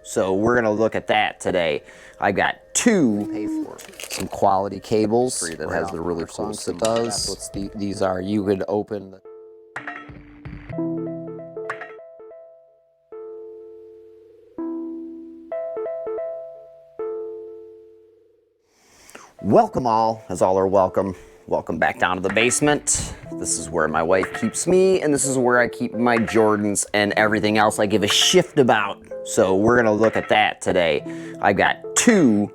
So we're gonna look at that today. I got some quality cables that has the really cool symbols. That's what these are. You could open the welcome all, as all are welcome. Welcome back down to the basement. This is where my wife keeps me, and this is where I keep my Jordans and everything else I give a shift about. So we're gonna look at that today. I got two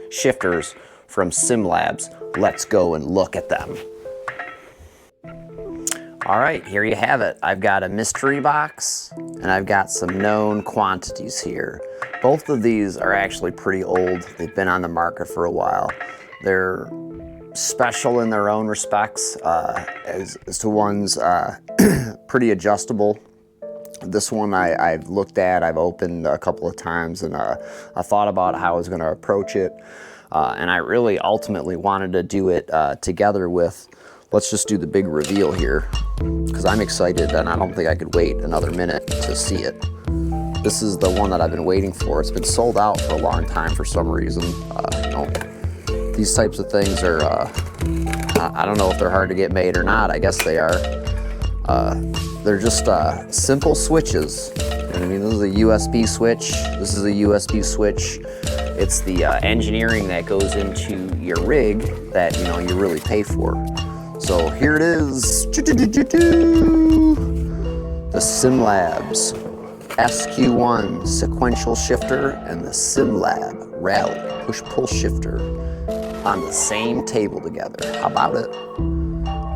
shifters from SimLabs. Let's go and look at them. All right, here you have it. I've got a mystery box, and I've got some known quantities here. Both of these are actually pretty old. They've been on the market for a while. They're special in their own respects, as to one's pretty adjustable. This one I've looked at, I've opened a couple of times, and I thought about how I was gonna approach it. And I really ultimately wanted to do it together with, let's just do the big reveal here, because I'm excited and I don't think I could wait another minute to see it. This is the one that I've been waiting for. It's been sold out for a long time for some reason. You know, these types of things are, I don't know if they're hard to get made or not. I guess they are. They're just simple switches. You know what I mean? This is a USB switch. This is a USB switch. It's the engineering that goes into your rig that, you know, you really pay for. So here it is. The SimLabs SQ1 sequential shifter and the SimLab Rally push-pull shifter on the same table together. How about it?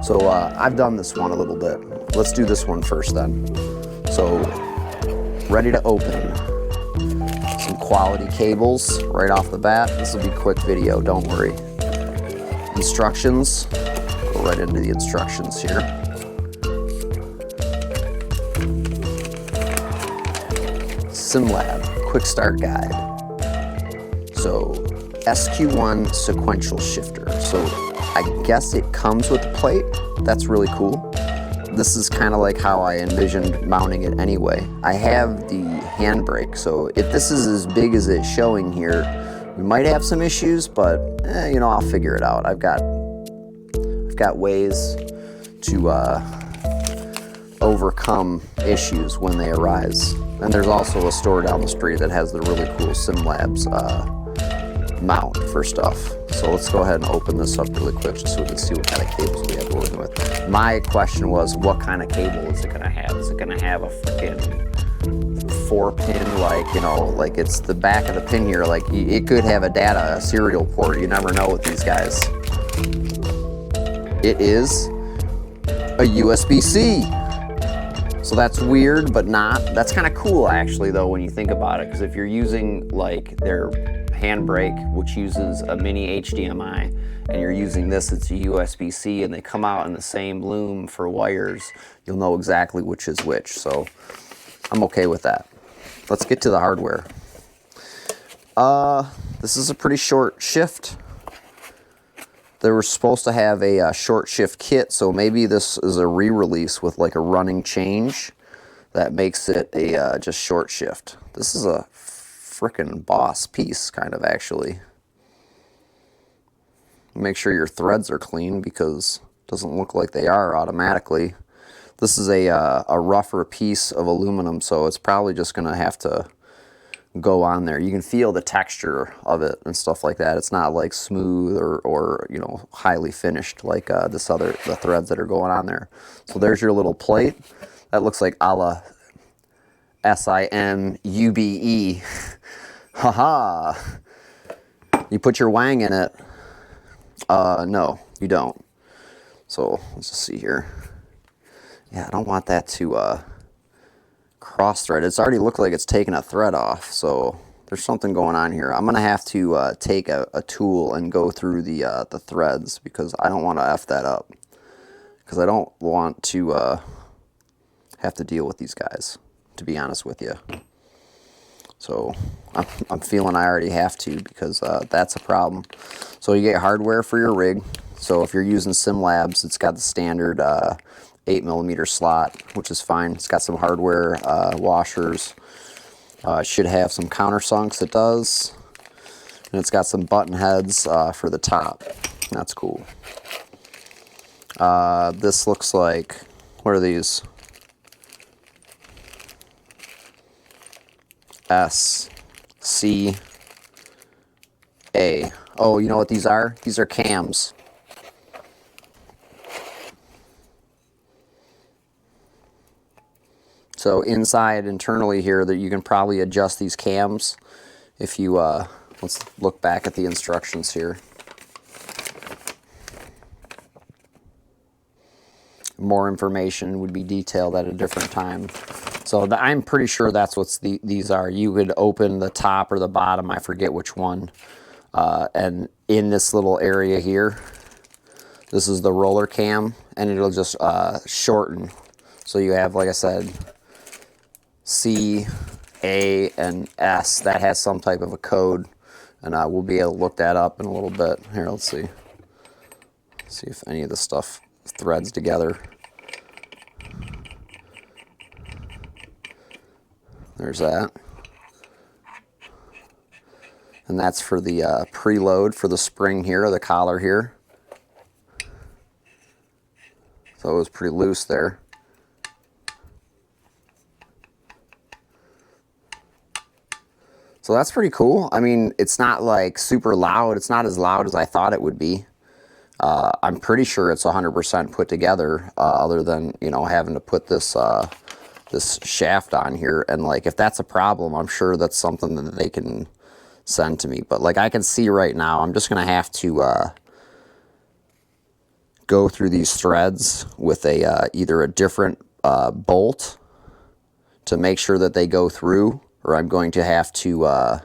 So I've done this one a little bit. Let's do this one first then. So ready to open. Some quality cables right off the bat. This will be a quick video, don't worry. Instructions. Go right into the instructions here. SimLab quick start guide. So SQ1 sequential shifter. So I guess it comes with a plate. That's really cool. This is kind of like how I envisioned mounting it anyway. I have the handbrake, so if this is as big as it's showing here, we might have some issues, but you know, I'll figure it out. I've got ways to overcome issues when they arise. And there's also a store down the street that has the really cool SimLabs mount for stuff. So let's go ahead and open this up really quick just so we can see what kind of cables we have working with. My question was, what kind of cable is it gonna have? Is it gonna have a freaking 4-pin, like, you know, like it's the back of the pin here, like it could have a serial port. You never know with these guys. It is a USB-C. So that's weird, but not. That's kind of cool actually though when you think about it, because if you're using like their handbrake, which uses a mini HDMI, and you're using this, it's a USB-C, and they come out in the same loom for wires, you'll know exactly which is which. So I'm okay with that. Let's get to the hardware. This is a pretty short shift. They were supposed to have a short shift kit, so maybe this is a re-release with like a running change that makes it a just short shift. This is a frickin' boss piece, kind of, actually. Make sure your threads are clean because it doesn't look like they are automatically. This is a rougher piece of aluminum, so it's probably just gonna have to go on there. You can feel the texture of it and stuff like that. It's not like smooth or you know, highly finished like the threads that are going on there. So there's your little plate. That looks like a la SIMUBE. Haha. You put your wang in it. No, you don't. So let's just see here. Yeah, I don't want that to cross thread. It's already looked like it's taken a thread off, so there's something going on here. I'm gonna have to take a tool and go through the threads, because I don't want to F that up, because I don't want to have to deal with these guys, to be honest with you. So I'm feeling I already have to, because that's a problem. So you get hardware for your rig. So if you're using SimLabs, it's got the standard 8mm slot, which is fine. It's got some hardware washers. It should have some countersunks, it does. And it's got some button heads for the top. That's cool. This looks like, what are these? S, C, A. Oh, you know what these are? These are cams. So inside, internally here, that you can probably adjust these cams if you, let's look back at the instructions here. More information would be detailed at a different time. So I'm pretty sure that's what these are. You could open the top or the bottom, I forget which one. And in this little area here, this is the roller cam, and it'll just shorten. So you have, like I said, C, A, and S. That has some type of a code, and we'll be able to look that up in a little bit. Here, let's see. See if any of the stuff threads together. There's that. And that's for the preload for the spring here, the collar here. So it was pretty loose there. So that's pretty cool. I mean, it's not like super loud. It's not as loud as I thought it would be. I'm pretty sure it's 100% put together, other than, you know, having to put this this shaft on here. And like, if that's a problem, I'm sure that's something that they can send to me. But like, I can see right now, I'm just gonna have to go through these threads with a either a different bolt to make sure that they go through, or I'm going to have to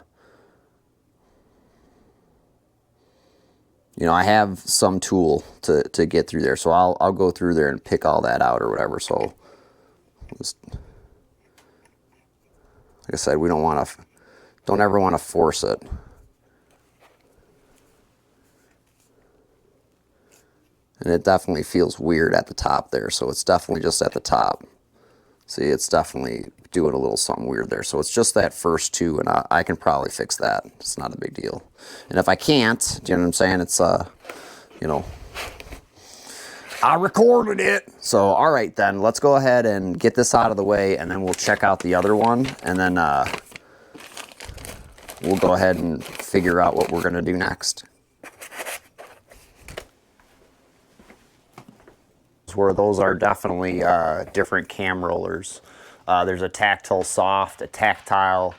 you know, I have some tool to get through there, so I'll go through there and pick all that out or whatever. So just, like I said, we don't ever want to force it. And it definitely feels weird at the top there, so it's definitely just at the top. See, it's definitely doing a little something weird there. So it's just that first two, and I can probably fix that. It's not a big deal. And if I can't, do you know what I'm saying? It's, you know, I recorded it. So, all right, then, let's go ahead and get this out of the way, and then we'll check out the other one, and then we'll go ahead and figure out what we're going to do next. Where those are definitely different cam rollers. There's a tactile soft, a tactile,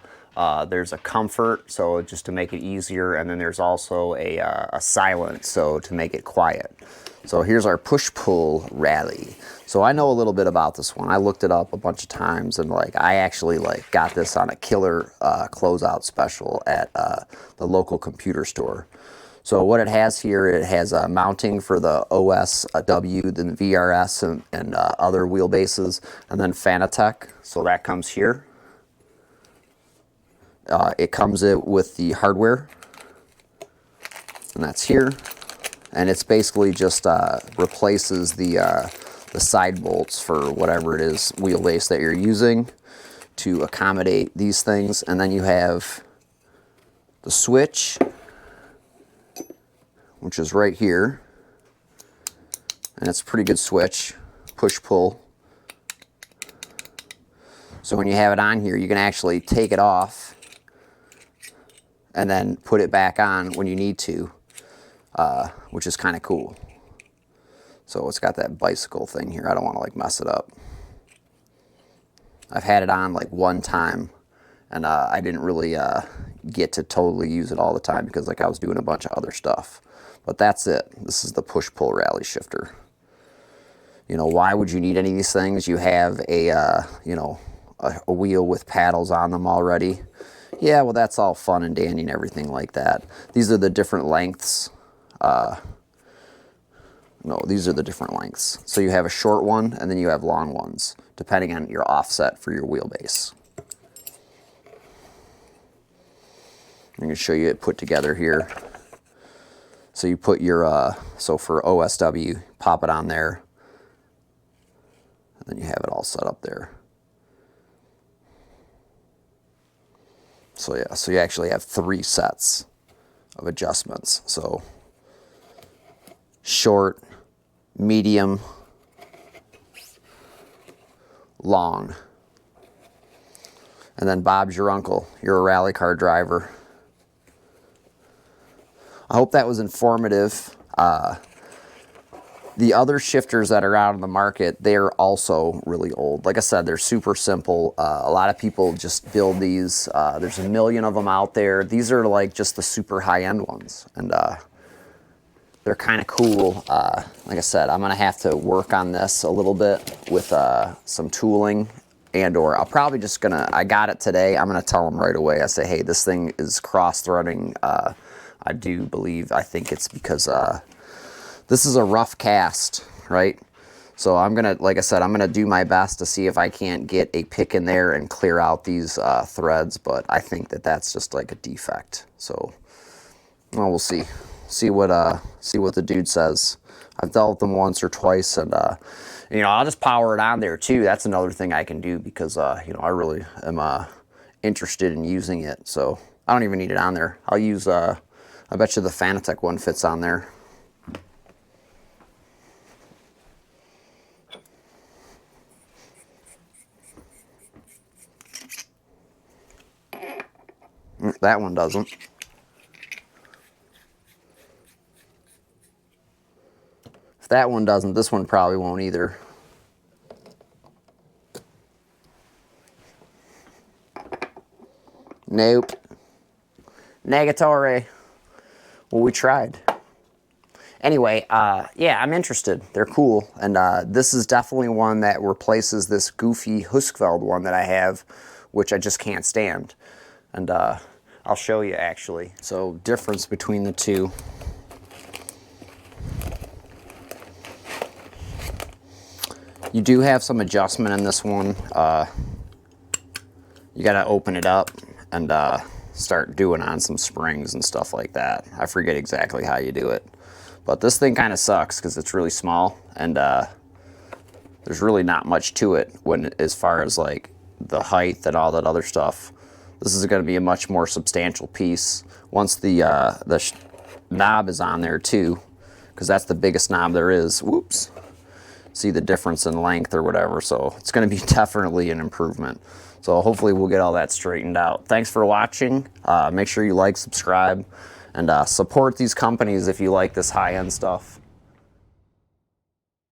there's a comfort, so just to make it easier, and then there's also a silent, so to make it quiet. So here's our push-pull rally. So I know a little bit about this one. I looked it up a bunch of times, and like I actually like got this on a killer closeout special at the local computer store. So what it has here, it has mounting for the OSW, the VRS, and other wheelbases, and then Fanatec. So that comes here. It comes with the hardware, and that's here. And it's basically just replaces the side bolts for whatever it is wheelbase that you're using to accommodate these things. And then you have the switch, which is right here, and it's a pretty good switch, push-pull. So when you have it on here, you can actually take it off and then put it back on when you need to, which is kind of cool. So it's got that bicycle thing here. I don't want to like mess it up. I've had it on like one time, and I didn't really get to totally use it all the time because like I was doing a bunch of other stuff. But that's it. This is the push-pull rally shifter. You know, why would you need any of these things? You have a, you know, a wheel with paddles on them already. Yeah, well, that's all fun and dandy and everything like that. These are the different lengths. No, these are the different lengths. So you have a short one, and then you have long ones, depending on your offset for your wheelbase. I'm going to show you it put together here. So you put your, so for OSW, pop it on there, and then you have it all set up there. So yeah, so you actually have 3 sets of adjustments. So short, medium, long. And then Bob's your uncle. You're a rally car driver. I hope that was informative. The other shifters that are out on the market, they're also really old. Like I said, they're super simple. A lot of people just build these. There's a million of them out there. These are like just the super high-end ones. And they're kind of cool. Like I said, I'm gonna have to work on this a little bit with some tooling, and or I'll probably just gonna, I got it today, I'm gonna tell them right away. I say, hey, this thing is cross-threading. I do believe, I think it's because this is a rough cast, right? So I'm gonna, like I said, I'm gonna do my best to see if I can't get a pick in there and clear out these threads, but I think that that's just like a defect. So, well, we'll see. See what the dude says. I've dealt with them once or twice, and you know, I'll just power it on there too. That's another thing I can do because you know, I really am interested in using it. So I don't even need it on there. I'll use I bet you the Fanatec one fits on there. That one doesn't. If that one doesn't, this one probably won't either. Nope. Negatory. Well, we tried. Anyway, yeah, I'm interested. They're cool. And this is definitely one that replaces this goofy Husqvarna one that I have, which I just can't stand. And I'll show you actually. So, difference between the two. You do have some adjustment in this one. You gotta open it up and start doing on some springs and stuff like that. I forget exactly how you do it. But this thing kind of sucks because it's really small, and there's really not much to it when, as far as like the height and all that other stuff. This is going to be a much more substantial piece once the knob is on there too, because that's the biggest knob there is. Whoops. See the difference in length or whatever, so it's going to be definitely an improvement. So hopefully we'll get all that straightened out. Thanks for watching. Make sure you like, subscribe, and support these companies if you like this high-end stuff.